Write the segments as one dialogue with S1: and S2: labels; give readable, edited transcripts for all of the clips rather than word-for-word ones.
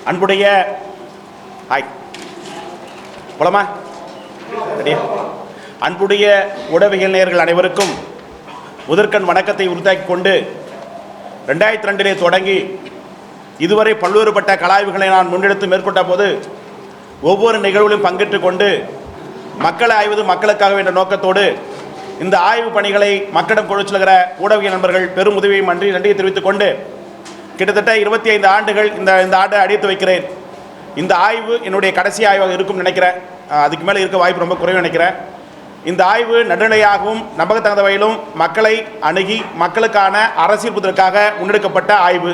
S1: அன்புடைய போலாமா அன்புடைய ஊடகவியல் நேயர்கள் அனைவருக்கும் முதற்கண் வணக்கத்தை உறுத்தாக்கி கொண்டு 2002 தொடங்கி இதுவரை பல்வேறுபட்ட கலாய்வுகளை நான் முன்னெடுத்து மேற்கொண்ட போது ஒவ்வொரு நிகழ்வுகளிலும் பங்கேற்று கொண்டு மக்களை ஆய்வது மக்களுக்காக என்ற நோக்கத்தோடு இந்த ஆய்வு பணிகளை மக்களிடம் கொண்டு செல்கிற ஊடகவியல் நண்பர்கள் பெரும் உதவியை நன்றியை தெரிவித்துக் கொண்டு கிட்டத்தட்ட 25 ஆண்டுகள் இந்த ஆண்டு அடித்து வைக்கிறேன். இந்த ஆய்வு என்னுடைய கடைசி ஆய்வாக இருக்கும் நினைக்கிறேன். அதுக்கு மேலே இருக்க வாய்ப்பு ரொம்ப குறைவு நினைக்கிறேன். இந்த ஆய்வு நடுநிலையாகவும் நம்பகத்தகுந்த வகையிலும் மக்களை அணுகி மக்களுக்கான அரசியல் புதற்காக முன்னெடுக்கப்பட்ட ஆய்வு.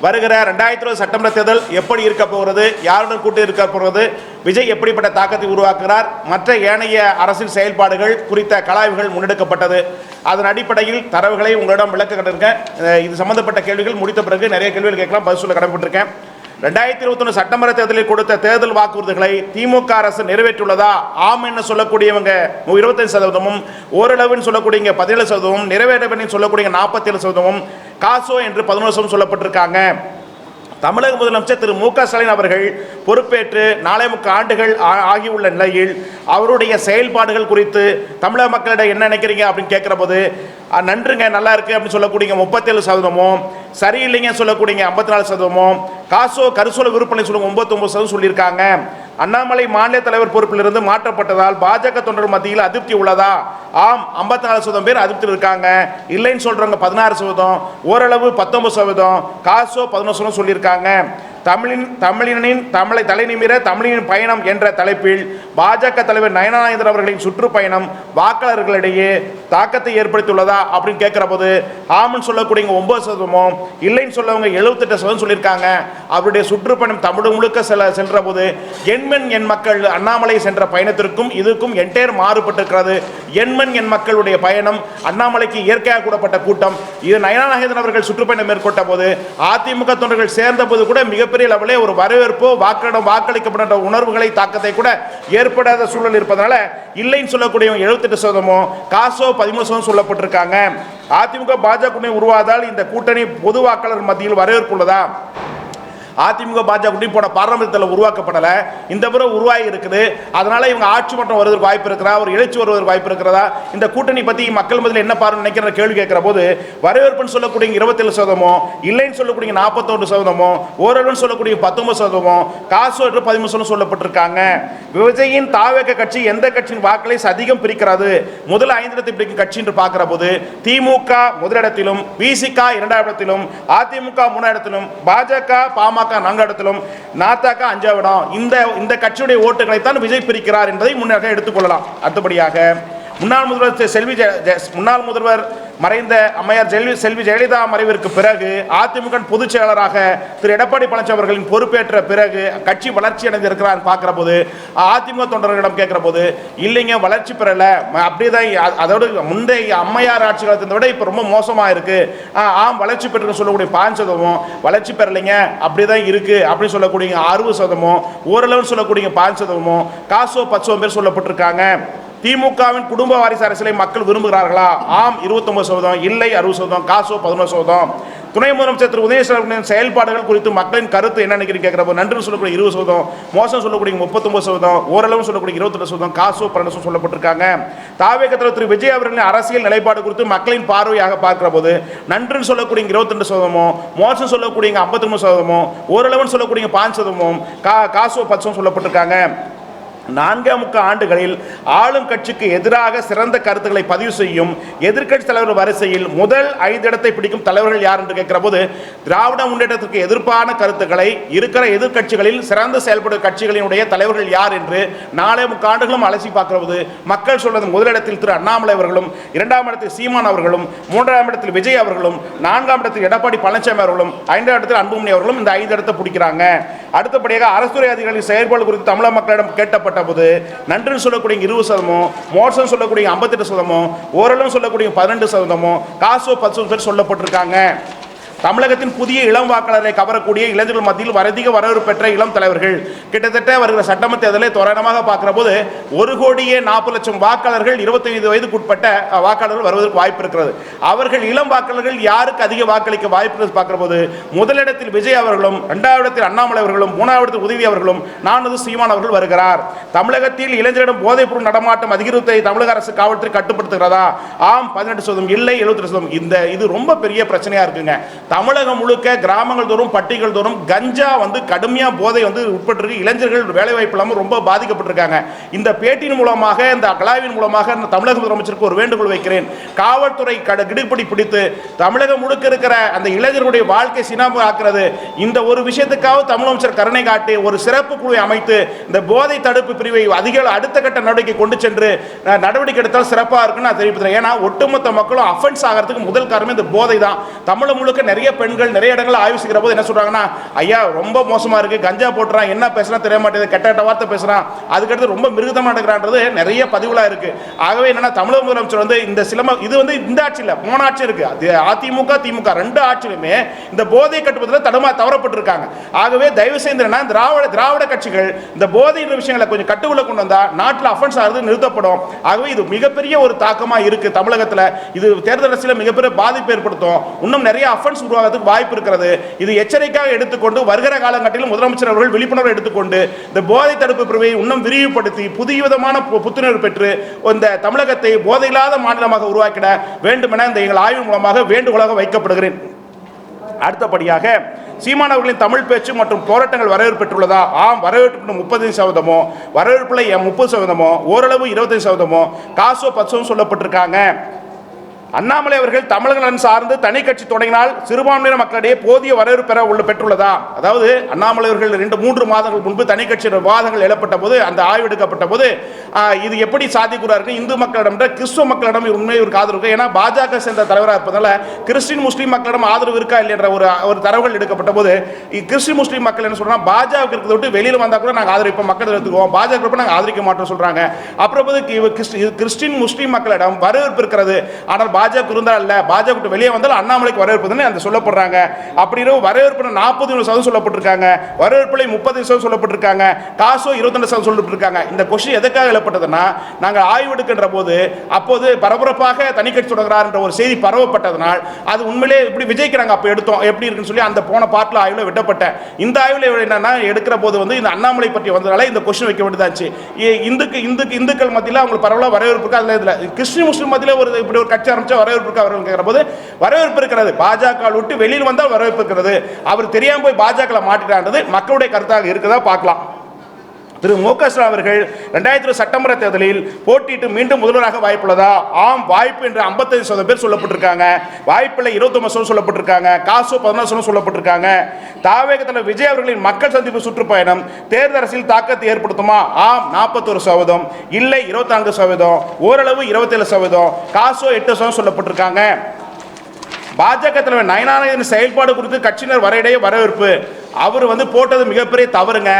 S1: வருகிற 2020 சட்டமன்ற தேர்தல் எப்படி இருக்க போகிறது, யாருடன் கூட்டு இருக்க போகிறது, விஜய் எப்படிப்பட்ட தாக்கத்தை உருவாக்குகிறார், மற்ற ஏனைய அரசியல் செயல்பாடுகள் குறித்த கலாய்வுகள் முன்னெடுக்கப்பட்டது. அதன் அடிப்படையில் தரவுகளை உங்களிடம் விளக்க கண்டிருக்கேன். இது சம்பந்தப்பட்ட கேள்விகள் முடித்த பிறகு நிறைய கேள்விகள் கேட்கலாம், பதில் சொல்ல கடமைப்பட்டிருக்கேன். 2021 சட்டமன்ற தேர்தலில் கொடுத்த தேர்தல் வாக்குறுதிகளை திமுக அரசு நிறைவேற்றியுள்ளதா? ஆம் என்று சொல்லக்கூடியவங்க 25%, ஓரளவுன்னு சொல்லக்கூடிய 17%, நிறைவேறவில்லை சொல்லக்கூடிய 47%, காசோ என்று 11% சொல்லப்பட்டிருக்காங்க. தமிழக முதலமைச்சர் திரு மு.க. ஸ்டாலின் அவர்கள் பொறுப்பேற்று 4.25 ஆண்டுகள் ஆகியுள்ள நிலையில் அவருடைய செயல்பாடுகள் குறித்து தமிழக மக்களிடம் என்ன நினைக்கிறீங்க அப்படின்னு கேட்குற போது நன்றுங்க, நல்லா இருக்கு அப்படின்னு சொல்லக்கூடிய 37%, சரியில்லைங்க சொல்லக்கூடிய 54%, காசோ கருசோல விருப்பனை சொல்லுங்க 99% சொல்லியிருக்காங்க. அண்ணாமலை மாநில தலைவர் பொறுப்பிலிருந்து மாற்றப்பட்டதால் பாஜக தொண்டர் மத்தியில் அதிருப்தி உள்ளதா? ஆம், 54% பேர் அதிருப்தியில் இருக்காங்க. இல்லைன்னு சொல்றவங்க 16%, ஓரளவு 19%, காசோ 11% சொல்லியிருக்காங்க. தமிழினின் தலைநிமிர தமிழின் பயணம் என்ற தலைப்பில் பாஜக தலைவர் நயனானந்தன் அவர்களின் சுற்றுப்பயணம் வாக்காளர்களிடையே தாக்கத்தை ஏற்படுத்தியுள்ளதா அப்படின்னு கேட்கிற போது ஆமன் சொல்லக்கூடிய 9%, இல்லைன்னு சொல்லவங்க 78% சொல்லியிருக்காங்க. அவருடைய சுற்றுப்பயணம் தமிழ் முழுக்க சென்ற போது என் மக்கள் அண்ணாமலை சென்ற பயணத்திற்கும் இதுக்கும் என்டையர் மாறுபட்டிருக்கிறது. என் மக்களுடைய பயணம் அண்ணாமலைக்கு இயற்கையாக கூடப்பட்ட கூட்டம். இது நயனானந்தன் அவர்கள் சுற்றுப்பயணம் மேற்கொண்ட போது அதிமுக தொண்டர்கள் சேர்ந்த போது கூட மிகப்பெரிய லெவலே ஒரு வரவேற்போ வாக்களிக்கப்பட்ட உணர்வுகளை தாக்கத்தை கூட ஏற்படாத சூழல் இருப்பதனால இல்லைன்னு சொல்லக்கூடிய 78%, காசோ 13% சொல்லப்பட்டிருக்காங்க. அதிமுக பாஜக கூட்டணி உருவாதால் இந்த கூட்டணி பொது வாக்காளர் மத்தியில் வரவேற்பு உள்ளதா? அதிமுக பாஜக கூட்டணி போன பாராளுமன்றத்தில் உருவாக்கப்படலை, இந்த முறை உருவாகி இருக்குது. அதனால இவங்க ஆட்சி மாற்றம் வருவதற்கு வாய்ப்பு இருக்கிறதா, ஒரு எழுச்சி வருவதற்கு வாய்ப்பு இருக்கிறதா, இந்த கூட்டணி பற்றி மக்கள் மத்தியில் என்ன பாருன்னு நினைக்கிற கேள்வி கேட்கிற போது வரவேற்புன்னு சொல்லக்கூடிய 27%, இல்லைன்னு சொல்லக்கூடிய 41%, ஓரளவுன்னு சொல்லக்கூடிய 19%, காசோ என்று 13% சொல்லப்பட்டிருக்காங்க. விஜயின் தாவேக கட்சி எந்த கட்சியின் வாக்களை அதிகம் பிரிக்கிறது? முதல் 5 இடத்தை பிடிக்கும் கட்சி என்று பார்க்கிற போது திமுக முதலிடத்திலும், விசிக 2ஆம் இடத்திலும், அதிமுக 3ஆம் இடத்திலும், பாஜக பாமக 4ஆம் இடத்திலும், நாதாக 5ஆம் இடம். இந்த கட்சியுடைய ஓட்டுகளை தான் விஜய் பிரிக்கிறார் என்பதை முன்னாக எடுத்துக்கொள்ளலாம். அடுத்தபடியாக முன்னாள் முதல்வர் மறைந்த அம்மையார் செல்வி ஜெயலலிதா மறைவிற்கு பிறகு அதிமுக பொதுச் செயலாளராக திரு எடப்பாடி பழனிசாமி அவர்களின் பொறுப்பேற்ற பிறகு கட்சி வளர்ச்சி அடைந்திருக்கிறார் பார்க்கிற போது அதிமுக தொண்டர்களிடம் கேட்கிற போது இல்லைங்க, வளர்ச்சி பெறல, அப்படிதான், அதோடு முந்தைய அம்மையார் ஆட்சி காலத்தை விட இப்போ ரொம்ப மோசமாக இருக்கு. ஆம், வளர்ச்சி பெற்று சொல்லக்கூடிய 5%, வளர்ச்சி பெறலைங்க அப்படிதான் இருக்கு அப்படின்னு சொல்லக்கூடிய 60%, ஓரளவு சொல்லக்கூடிய 5%, காசோ 10% பேர் சொல்லப்பட்டிருக்காங்க. திமுகவின் குடும்ப வாரிசு அரசியலை மக்கள் விரும்புகிறார்களா? ஆம் 29%, இல்லை 60%, காசோ 11%. துணை முதலமைச்சர் திரு உதயநிதியின் செயல்பாடுகள் குறித்து மக்களின் கருத்து என்ன நினைக்கிறீங்க கேட்கிறப்போ நன்று சொல்லக்கூடிய 20%, மோசம் சொல்லக்கூடிய 39%, ஓரளவு சொல்லக்கூடிய 28%, காசோ 12% சொல்லப்பட்டிருக்காங்க. தாவேக தலைவர் திரு விஜய் அவர்களின் அரசியல் நிலைப்பாடு குறித்து மக்களின் பார்வையாக பார்க்கிற போது நன்று சொல்லக்கூடிய 22%, மோசம் சொல்லக்கூடிய 53%, ஓரளவு சொல்லக்கூடிய 5%, காசோ 10% சொல்லப்பட்டிருக்காங்க. 4 ஆண்டுகளில் ஆளும் கட்சிக்கு எதிராக சிறந்த கருத்துக்களை பதிவு செய்யும் எதிர்க்கட்சி தலைவர் வரிசையில் முதல் 5 இடத்தை பிடிக்கும் தலைவர்கள் யார் என்று கேட்கிற போது திராவிட முன்னேற்றத்திற்கு எதிர்ப்பான கருத்துக்களை இருக்கிற எதிர்க்கட்சிகளில் சிறந்து செயல்படும் கட்சிகளினுடைய தலைவர்கள் யார் என்று 4 ஆண்டுகளும் அலசி பார்க்கிற போது மக்கள் சொல்வது முதலிடத்தில் திரு அண்ணாமலை அவர்களும், 2ஆம் இடத்தில் சீமான் அவர்களும், 3ஆம் இடத்தில் விஜய் அவர்களும், 4ஆம் இடத்தில் எடப்பாடி பழனிசாமி அவர்களும், 5ஆம் இடத்தில் அன்புமணி அவர்களும் இந்த 5 இடத்தை பிடிக்கிறாங்க. அடுத்தபடியாக அரசுத்துறை அதிகாரிகளின் செயல்பாடு குறித்து தமிழக மக்களிடம் கேட்டப்பட்ட போது நன்று சொல்லக்கூடிய 20%, மோசம் சொல்லக்கூடிய 58%, ஓரளவு சொல்லக்கூடிய 12%, காசோ 10% பேர் சொல்லப்பட்டிருக்காங்க. தமிழகத்தின் புதிய இளம் வாக்காளரை கவரக்கூடிய இளைஞர்கள் மத்தியில் அதிக வரவேற்பு பெற்ற இளம் தலைவர்கள். கிட்டத்தட்ட வருகிற சட்டமன்ற தேர்தலை தோராயமாக பார்க்கிற போது 1,40,00,000 வாக்காளர்கள் 25 வயதுக்குட்பட்ட வாக்காளர்கள் வருவதற்கு வாய்ப்பு இருக்கிறது. அவர்கள் இளம் வாக்காளர்கள் யாருக்கு அதிக வாக்களிக்க வாய்ப்பு பார்க்கிற போது முதலிடத்தில் விஜய் அவர்களும், 2வது இடத்தில் அண்ணாமலை அவர்களும், 3வது இடத்தில் உதவி அவர்களும், 4வது சீமான் அவர்கள் வருகிறார். தமிழகத்தில் இளைஞரிடம் போதைப் பொருள் நடமாட்டம் அதிகரித்தை தமிழக அரசு காவல்துறை கட்டுப்படுத்துகிறதா? ஆம் 18%, இல்லை 72%. இது ரொம்ப பெரிய பிரச்சனையா இருக்குங்க. தமிழகம் முழுக்க கிராமங்கள் தோறும், பட்டிகள் தோறும் கஞ்சா கடுமையா போதை உட்பட்டு இளைஞர்கள் வேலை வாய்ப்பு இல்லாமல் ரொம்ப பாதிக்கப்பட்டிருக்காங்க. இந்த பேட்டியின் மூலமாக, இந்த கலாய்வின் மூலமாக தமிழக முதலமைச்சருக்கு ஒரு வேண்டுகோள் வைக்கிறேன். காவல்துறை கிடுப்பிடி பிடித்து தமிழகம் முழுக்க இருக்கிற அந்த இளைஞர்களுடைய வாழ்க்கை சினாம ஆக்குறது. இந்த ஒரு விஷயத்துக்காக தமிழமைச்சர் கருணை காட்டி ஒரு சிறப்பு குழுவை அமைத்து இந்த போதை தடுப்பு பிரிவை அடுத்த கட்ட நடவடிக்கை கொண்டு சென்று நடவடிக்கை எடுத்தால் சிறப்பாக இருக்குன்னு நான் தெரிவிக்கிறேன். ஏன்னா ஒட்டுமொத்த மக்களும் அஃபென்ஸ் ஆகிறதுக்கு முதல் காரணமே இந்த போதை தான். தமிழகம் முழுக்க நிறைய பெண்கள் நிறைய இடங்கள் ஆய்வு செய்கிற போது என்ன சொல்றாங்கன்னா, ஐயா ரொம்ப மோசமா இருக்கு, கஞ்சா போட்டுறான், என்ன பேசுறா தெரிய மாட்டேங்குது, கெட்ட வார்த்தை பேசுறான், அதுக்கடுத்து ரொம்ப மிருகமா நடக்கிறான்றது நிறைய பதிவுலா இருக்கு. ஆகவே என்னன்னா தமிழக முதலமைச்சர் இந்த இது இந்த ஆட்சியில் போன ஆட்சி இருக்கு, அதிமுக திமுக 2 ஆட்சியிலுமே இந்த போதை கட்டுப்படுத்தல தவறப்பட்டிருக்காங்க. ஆகவே தயவு செய்து திராவிட கட்சிகள் இந்த போதை விஷயங்களை கொஞ்சம் கட்டுக்குள்ள கொண்டு வந்தா நாட்டில் அஃபென்ஸ் ஆகிறது நிறுத்தப்படும். ஆகவே இது மிகப்பெரிய ஒரு தாக்கமா இருக்கு தமிழகத்தில். இது தேர்தல் அரசியல் மிகப்பெரிய பாதிப்பு ஏற்படுத்தும். இன்னும் நிறைய அஃபென்ஸ் உருவாகிறதுக்கு வாய்ப்பு இருக்கிறது. இது எச்சரிக்கையாக எடுத்துக்கொண்டு வருகிற காலகட்டத்தில் முதலமைச்சர் அவர்கள் விழிப்புணர்வு எடுத்துக்கொண்டு இந்த போதை தடுப்பு பிரிவை இன்னும் விரிவுபடுத்தி புதிய விதமான புத்துணர்வு பெற்று இந்த தமிழகத்தை போதையில்லாத மாநிலமாக உருவாக்கிட வேண்டும் என இந்த எங்கள் ஆய்வு மூலமாக வேண்டுகோளாக வைக்கப்படுகிறேன். அடுத்தபடியாக சீமான் அவர்களின் தமிழ் பேச்சு மற்றும் போராட்டங்கள் வரவேற்பு பெற்றுள்ளதா? ஆம், வரவேற்பு 35%, வரவேற்புல 30%, ஓரளவு 25%, காசோ 10% சொல்லப்பட்டிருக்காங்க. அண்ணாமலை அவர்கள் தமிழக நலன் சார்ந்து தனி கட்சி தொடங்கினால் சிறுபான்மையின மக்களிடையே போதிய வரவேற்பு பெற்றுள்ளதா? அதாவது அண்ணாமலை அவர்கள் 2-3 மாதங்கள் முன்பு தனி கட்சி விவாதங்கள் எழப்பட்ட போது, அந்த ஆய்வு எடுக்கப்பட்ட போது இது எப்படி சாத்தியக்கூறாரு? இந்து மக்களிடம், கிறிஸ்துவ மக்களிடம் உண்மையை ஆதரவு இருக்கு. ஏன்னா பாஜக சேர்ந்த தலைவராக இருப்பதால கிறிஸ்டின் முஸ்லீம் மக்களிடம் ஆதரவு இருக்கா இல்லைன்ற ஒரு தரவுகள் எடுக்கப்பட்ட போது கிறிஸ்டின் முஸ்லீம் மக்கள் என்ன சொல்றாங்க, பாஜக இருக்கிறத விட்டு வெளியில் வந்தா கூட நாங்கள் ஆதரிப்போம், மக்கள் எடுத்துக்குவோம், பாஜக நாங்கள் ஆதரிக்க மாட்டோம் சொல்றாங்க. அப்புறம் கிறிஸ்டின் முஸ்லீம் மக்களிடம் வரவேற்பு இருக்கிறது, ஆனால் பாஜக இருந்தால் இல்ல, பாஜக வெளியே வந்தால் அண்ணாமலைக்கு வரவேற்பு அந்த சொல்லப்படுறாங்க. அப்படி வரவேற்பு 40% சொல்லப்பட்டிருக்காங்க, வரவேற்புல 30% சொல்லப்பட்டிருக்காங்க, காசோ 22% சொல்லப்பட்டிருக்காங்க. இந்த கொஸ்டின் எதுக்காக எழப்பட்டதுன்னா, நாங்கள் ஆய்வு எடுக்கின்ற போது அப்போது பரபரப்பாக தனி கட்சி தொடங்குறார் என்ற ஒரு செய்தி பரவப்பட்டதனால் அது உண்மையிலே இப்படி விஜய்க்கு நாங்கள் அப்போ எடுத்தோம் எப்படி இருக்குன்னு சொல்லி அந்த போன பாட்டில் ஆய்வில் விடப்பட்ட இந்த ஆய்வில் என்னன்னா எடுக்கிற போது இந்த அண்ணாமலை பற்றி வந்ததால இந்த கொஸ்டின் வைக்க வேண்டியதாச்சு. இந்துக்கள் மத்தியில் அவங்களுக்கு பரவலாக வரவேற்பு, அதில் கிறிஸ்டின் முஸ்லீம் மத்தியில் இப்படி ஒரு கட்சி ஆரம்பிச்சு வரவேற்பு அவர்கள் கேட்கிற போது வரவேற்பு இருக்கிறது, பாஜக விட்டு வெளியில் வந்தால் வரவேற்பு இருக்கிறது, அவர் தெரியாம போய் பாஜக மாட்டிட்டான்றது மக்களுடைய கருத்தாக இருக்குதா பார்க்கலாம். திரு மு.க. ஸ்டாலின் அவர்கள் 2020 சட்டமன்ற தேர்தலில் போட்டியிட்டு மீண்டும் முதல்வராக வாய்ப்புள்ளதா? ஆம், வாய்ப்பு என்று 55% பேர் சொல்லப்பட்டிருக்காங்க, வாய்ப்பில் 29% சொல்லப்பட்டிருக்காங்க, காசு 14% சொல்லப்பட்டிருக்காங்க. தாவேகத்தில் விஜய் அவர்களின் மக்கள் சந்திப்பு சுற்றுப்பயணம் தேர்தல் அரசியல் தாக்கத்தை ஏற்படுத்துமா? ஆம் 41%, இல்லை 24%, ஓரளவு 27%, காசோ 8% சொல்லப்பட்டிருக்காங்க. பாஜக தலைவர் நயனாரின் செயல்பாடு குறித்து கட்சியினர் வரையிடையே வரவேற்பு, அவர் போட்டது மிகப்பெரிய தவறுங்க,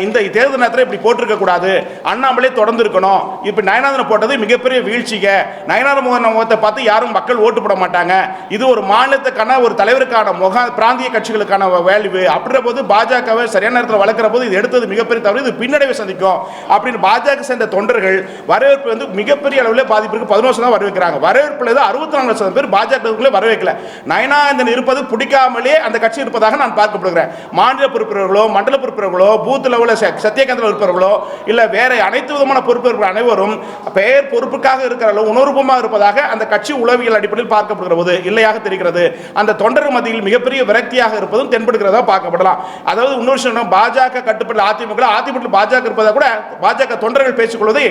S1: இந்த தேர்தல் நேரத்தில் இப்படி போட்டிருக்க கூடாது, அண்ணாமலை தொடர்ந்து இருக்கணும், இப்போ நயனாதன் போட்டது மிகப்பெரிய வீழ்ச்சிங்க, நயனார் முகத்தை பார்த்து யாரும் மக்கள் ஓட்டு போட மாட்டாங்க, இது ஒரு மாநிலத்துக்கான ஒரு தலைவருக்கான பிராந்திய கட்சிகளுக்கான வேல்யூ, அப்படின்ற போது பாஜகவை சரியான நேரத்தில் வளர்க்கிற போது இது எடுத்தது மிகப்பெரிய தவறு, இது பின்னடைவை சந்திக்கும் அப்படின்னு பாஜக சேர்ந்த தொண்டர்கள் வரவேற்பு மிகப்பெரிய அளவில் பாதிப்பிற்கு 11% தான் வரவேற்கிறாங்க. வரவேற்புல 64% பேர் பாஜக வரவேற்கல. நயனாதன் இருப்பது பிடிக்காமலே அந்த கட்சி இருப்பதாக நான் பார்க்கப்படுகிறேன். மாநில பொறுப்பினர்களோ, மண்டல பொறுப்பினர்களோ, பூத் லெவலில் சத்தியகேந்திர இருப்பவர்களோ, இல்லை வேற அனைத்து விதமான பொறுப்பினர்கள் அனைவரும் பெயர் பொறுப்புக்காக இருக்கிற உணர்வுமாக இருப்பதாக அந்த கட்சி உளவியல் அடிப்படையில் பார்க்கப்படுகிற போது இல்லையாக தெரிகிறது. அந்த தொண்டர் மத்தியில் மிகப்பெரிய விரக்தியாக இருப்பதும் தென்படுகிறதா பார்க்கப்படலாம். அதாவது இன்னொரு விஷயம், பாஜக கட்டுப்பட்டு அதிமுக பாஜக இருப்பதாக கூட பாஜக தொண்டர்கள் பேசிக்கொள்வதை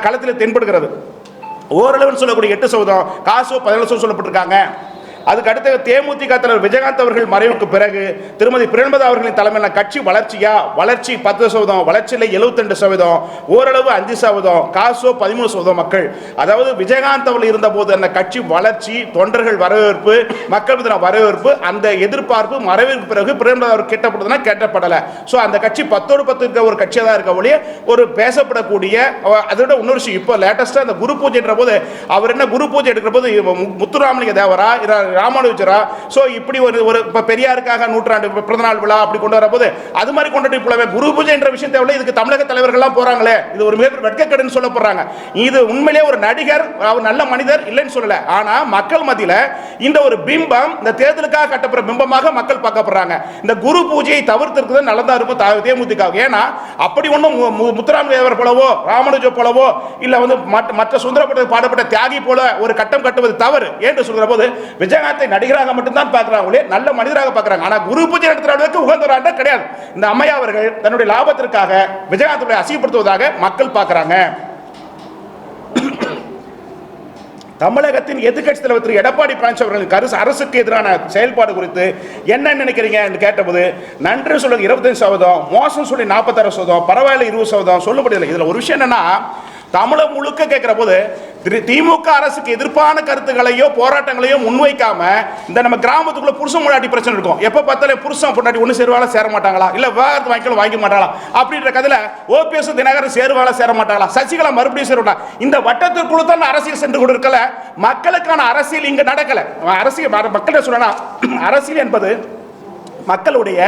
S1: களத்தில் தென்படுகிறது. ஓரளவு சொல்லக்கூடிய 8%, காசோ 17% சொல்லப்பட்டிருக்காங்க. அதுக்கு அடுத்த தேமுதிக தலைவர் விஜயகாந்த் அவர்கள் மறைவுக்கு பிறகு திருமதி பிரேமலதா அவர்களின் தலைமையிலான கட்சி வளர்ச்சி 10%, வளர்ச்சியில் 72%, ஓரளவு 5%, காசோ 13% மக்கள். அதாவது விஜயகாந்த் அவர்கள் இருந்தபோது அந்த கட்சி வளர்ச்சி, தொண்டர்கள் வரவேற்பு, மக்கள் மீதான வரவேற்பு, அந்த எதிர்பார்ப்பு மறைவுக்கு பிறகு பிரேமலதா அவர் கேட்டப்படுதுன்னா கேட்டப்படலை. ஸோ அந்த கட்சி 10-10 இருக்க ஒரு கட்சியாக தான் இருக்க ஒழிய ஒரு பேசப்படக்கூடிய அதோட இன்னொரு விஷயம், இப்போ லேட்டஸ்டாக அந்த குரு பூஜைன்ற போது அவர் என்ன குரு பூஜை எடுக்கிற போது முத்துராமலிங்க தேவரா ராமானுஜரா? ஸோ இப்படி ஒரு பெரியாருக்காக நூற்றாண்டு பிறந்தநாள் விழா அப்படி கொண்டு வரப்போது அது மாதிரி கொண்டுட்டு போலவே குரு பூஜை என்ற விஷயத்தை விட இதுக்கு தமிழக தலைவர்கள்லாம் போறாங்களே, இது ஒரு மிகப்பெரிய வெட்கக்கேடுன்னு சொல்லப்படுறாங்க. இது உண்மையிலே ஒரு நடிகர், அவர் நல்ல மனிதர் இல்லைன்னு சொல்லல. ஆனா மக்கள் மத்தியில இந்த ஒரு பிம்பம், இந்த தேர்தலுக்காக கட்டப்படுற பிம்பமாக மக்கள் பார்க்கப்படுறாங்க. இந்த குரு பூஜையை தவிர்த்திருக்கிறது நல்லதா இருக்கும் தேமுதிக. ஏன்னா அப்படி ஒன்றும் முத்துராமலிங்க தேவர் போலவோ ராமானுஜ போலவோ இல்ல வந்து மற்ற சுந்தரப்பட்ட பாடப்பட்ட தியாகி போல ஒரு கட்டம் கட்டுவது தவறு என்று சொல்கிற போது விஜயகாந்தை நடிகராக மட்டும்தான் பார்க்கிறாங்களே, நல்ல மனிதராக பார்க்கிறாங்க. ஆனா குரு பூஜை நடத்துற அளவுக்கு உகந்தவராக கிடையாது. இந்த அம்மையா அவர்கள் தன்னுடைய லாபத்திற்காக விஜயகாந்தை அசிங்கப்படுத்துவதாக மக்கள் பார்க்கிறாங்க. தமிழகத்தின் எதிர்க்கட்சி தலைவர் திரு எடப்பாடி பழனிசாமி அவர்கள் அரசுக்கு எதிரான செயல்பாடு குறித்து என்ன நினைக்கிறீங்க என்று கேட்டபோது, நன்றி சொல்லுங்க 25%, மோசம் சொல்லி 46%, பரவாயில்ல 20% சொல்லப்படுதில்லை. இதுல ஒரு விஷயம் என்னன்னா, தமிழகம் முழுக்க கேட்கிற போது திமுக அரசுக்கு எதிர்ப்பான கருத்துக்களையோ போராட்டங்களையோ முன்வைக்காம இந்த நம்ம கிராமத்துக்குள்ள புருஷன் முன்னாடி பிரச்சனை இருக்கும். எப்ப பார்த்தாலும் புருஷன் பொண்டாட்டி ஒண்ணு சேருவாள சேர மாட்டாங்களா, இல்ல விவாகரத்து வாங்கிக்கலாம் வாங்கி மாட்டாங்களா அப்படின்ற கதையில ஓபிஎஸ் தினகரன் சேருவாள சேர மாட்டாங்களா, சசிகலா மறுபடியும் சேருவா. இந்த வட்டத்திற்குள்ள தான் அரசியல் சென்று கொண்டிருக்கல. மக்களுக்கான அரசியல் இங்க நடக்கல. அரசியல் மக்கள் சொன்னா அரசியல் என்பது மக்களுடைய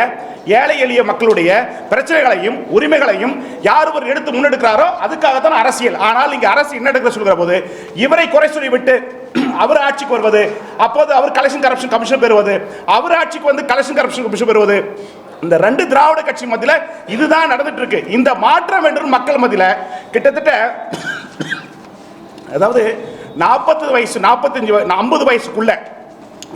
S1: ஏழை எளிய மக்களுடைய பிரச்சனைகளையும் உரிமைகளையும் யார் ஒரு எடுத்து முன்னெடுக்கிறாரோ அதுக்காகத்தான் அரசியல். ஆனால் இங்க அரசு என்ன எடுக்க சொல்கிற போது இவரை குறை சொல்லி விட்டு அவர் ஆட்சிக்கு வருவது, அப்போது அவர் கலெக்ஷன் கரப்ஷன் கமிஷன் பெறுவது, அவர் ஆட்சிக்கு வந்து கலெக்ஷன் கரப்ஷன் கமிஷன் பெறுவது, இந்த ரெண்டு திராவிட கட்சி மத்தியில இதுதான் நடந்துட்டு இருக்கு. இந்த மாற்றம் என்று மக்கள் மத்தியில கிட்டத்தட்ட அதாவது 40 வயசு 45 50 வயசுக்குள்ள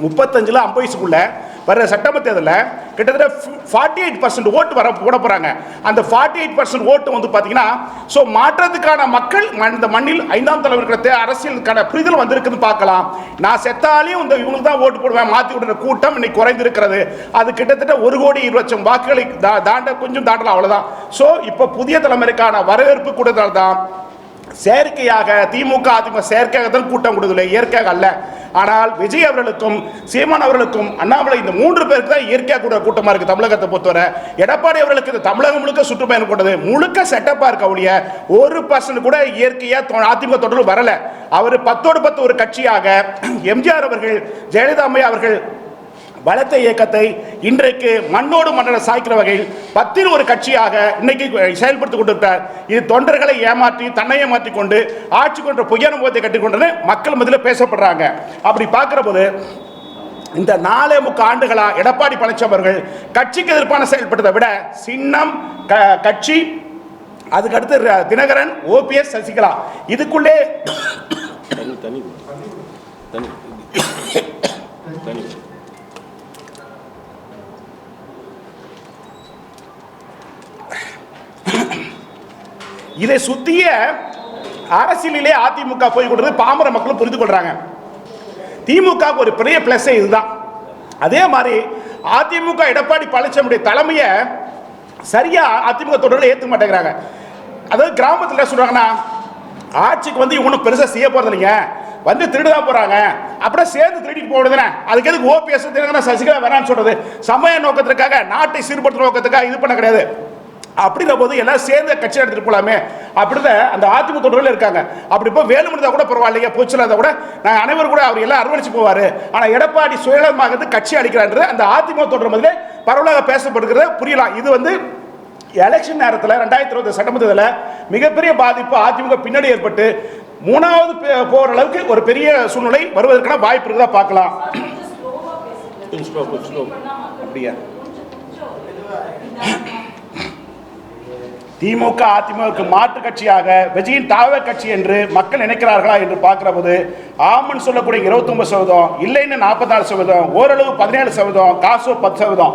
S1: 35ல 50 வயசுக்குள்ள வர சட்டமன்ற தேர்தலில் கிட்டத்தட்ட 48% ஓட்டு வர போட போறாங்க. அந்த 48% ஓட்டு வந்து பாத்தீங்கன்னா சோ மாற்றத்துக்கான மக்கள் இந்த மண்ணில் 5ஆம் தலைவர்களுக்கு அரசியலுக்கான புரிதல் வந்திருக்குன்னு பார்க்கலாம். நான் செத்தாலையும் இந்த இவங்களுக்கு தான் ஓட்டு போடுவேன் மாத்தி விடுற கூட்டம் இன்னைக்கு குறைந்திருக்கிறது. அது கிட்டத்தட்ட 1,20,00,000 வாக்குகளை கொஞ்சம் தாண்டலாம், அவ்வளவுதான். சோ இப்ப புதிய தலைமுறைக்கான வரவேற்பு கூட்டத்தால் தான் செயற்கையாக திமுக அதிமுக செயற்கையாக தான் கூட்டம் கொடுக்கல, இயற்கையாக அல்ல. ஆனால் விஜய் அவர்களுக்கும் சீமான் அவர்களுக்கும் அண்ணாமலை இந்த 3 பேருக்கு தான் இயற்கையாக கூட கூட்டமா இருக்கு தமிழகத்தை பொறுத்தவரை. எடப்பாடி அவர்களுக்கு இந்த தமிழகம் முழுக்க சுற்றுப்பயணம் கொண்டது முழுக்க செட்டப்பா இருக்க ஒழிய 1% கூட இயற்கையா அதிமுக தொடர்பு வரல. அவர் 10ஓடு 10 ஒரு கட்சியாக எம்ஜிஆர் அவர்கள் ஜெயலலிதா அம்மையா அவர்கள் வளர்த்த இயக்கத்தை இன்றைக்கு மண்ணோடு மண்ணை சாய்க்கிற வகையில் 10 ஒரு கட்சியாக இன்னைக்கு செயல்படுத்திக் கொண்டிருக்கிறார். இது தொண்டர்களை ஏமாற்றி தன்னை ஏமாற்றி கொண்டு ஆட்சி கொண்ட பொய்யான முகத்தை கட்டிக்கொண்டு மக்கள் மத்தியில் பேசப்படுறாங்க. அப்படி பார்க்கிற போது இந்த 4.25 ஆண்டுகளா எடப்பாடி பழனிசாமி அவர்கள் கட்சிக்கு எதிர்ப்பான செயல்பட்டதை விட சின்னம் கட்சி அதுக்கு அடுத்து தினகரன் ஓபிஎஸ் சசிகலா இதுக்குள்ளே இதை சுத்திய அரசியலிலே அதிமுக போய் கொடுத்து பாமர மக்களும் புரிந்து கொள்றாங்க. திமுக ஒரு பெரிய பிளஸ் இதுதான். அதே மாதிரி அதிமுக எடப்பாடி பழனிசாமியுடைய தலைமையை சரியா அதிமுக தொடர்ல ஏற்க மாட்டேங்கிறாங்க. அதாவது கிராமத்தில் சொல்றாங்கன்னா ஆட்சிக்கு வந்து இவனும் பெருசா செய்ய போறது இல்லைங்க, வந்து திருடுதான் போறாங்க, அப்படியே சேர்ந்து திருடிட்டு போடுதுன்னு அதுக்கு எதுக்கு ஓபிஎஸ் சசிகலா வேணான்னு சொல்றது? சமய நோக்கத்திற்காக நாட்டை சீர்படுத்துற நோக்கத்துக்காக இது பண்ண கிடையாது. அப்படின்ற போது எல்லாம் சேர்ந்து கட்சி எடுத்துட்டு போலாமே அப்படிதான் அந்த அதிமுக தொடர்பில் இருக்காங்க. அப்படி இப்போ வேலுமணி கூட பரவாயில்லைங்க போச்சுலாத கூட நாங்கள் அனைவரும் கூட அவர் எல்லாம் அரவணைச்சு போவாரு. ஆனால் எடப்பாடி சுயநலமாக கட்சி அளிக்கிறான்றது அந்த அதிமுக தொடர்பிலே பரவலாக பேசப்படுகிறது. புரியலாம். இது வந்து எலெக்ஷன் நேரத்தில் 2020 சட்டமன்றத்தில் மிகப்பெரிய பாதிப்பு அதிமுக பின்னாடி ஏற்பட்டு 3வது போகிற அளவுக்கு ஒரு பெரிய சூழ்நிலை வருவதற்கான வாய்ப்பு இருக்குதா பார்க்கலாம். அப்படியா திமுக அதிமுக மாற்று கட்சியாக விஜயின் தாவ கட்சி என்று மக்கள் நினைக்கிறார்களா என்று பார்க்கிற போது ஆமன் சொல்லக்கூடிய 29%, இல்லைன்னு 44%, ஓரளவு 17%, காசோ 10%.